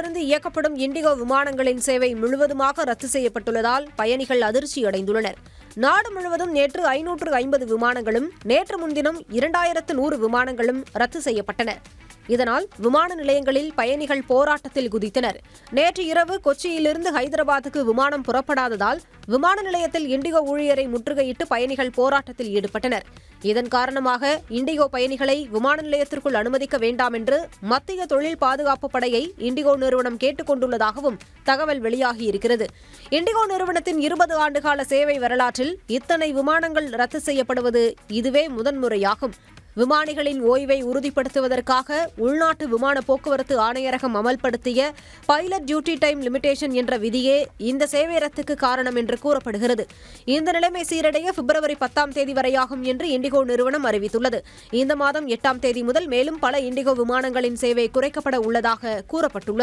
தொடர்ந்து இயக்கப்படும் இண்டிகோ விமானங்களின் சேவை முழுவதுமாக ரத்து செய்யப்பட்டுள்ளதால் பயணிகள் அதிர்ச்சியடைந்துள்ளனர். நாடு முழுவதும் நேற்று 550 விமானங்களும் நேற்று முன்தினம் 2100 விமானங்களும் ரத்து செய்யப்பட்டன. இதனால் விமான நிலையங்களில் பயணிகள் போராட்டத்தில் குதித்தனர். நேற்று இரவு கொச்சியிலிருந்து ஹைதராபாத்துக்கு விமானம் புறப்படாததால் விமான நிலையத்தில் இண்டிகோ ஊழியரை முற்றுகையிட்டு பயணிகள் போராட்டத்தில் ஈடுபட்டனர். இதன் காரணமாக இண்டிகோ பயணிகளை விமான நிலையத்திற்குள் அனுமதிக்க வேண்டாம் என்று மத்திய தொழில் பாதுகாப்பு படையை இண்டிகோ நிறுவனம் கேட்டுக் கொண்டுள்ளதாகவும் தகவல் வெளியாகியிருக்கிறது. இண்டிகோ நிறுவனத்தின் 20 ஆண்டுகால சேவை வரலாற்றில் இத்தனை விமானங்கள் ரத்து செய்யப்படுவது இதுவே முதன்முறையாகும். விமானிகளின் ஓய்வை உறுதிப்படுத்துவதற்காக உள்நாட்டு விமான போக்குவரத்து ஆணையரகம் அமல்படுத்திய பைலட் டியூட்டி டைம் லிமிடேஷன் என்ற விதியே இந்த சேவை ரத்துக்கு காரணம் என்று கூறப்படுகிறது. இந்த நிலைமை சீரடைய பிப்ரவரி 10ஆம் தேதி வரையாகும் என்று இண்டிகோ நிறுவனம் அறிவித்துள்ளது. இந்த மாதம் 8ஆம் தேதி முதல் மேலும் பல இண்டிகோ விமானங்களின் சேவை குறைக்கப்பட உள்ளதாக கூறப்பட்டுள்ளது.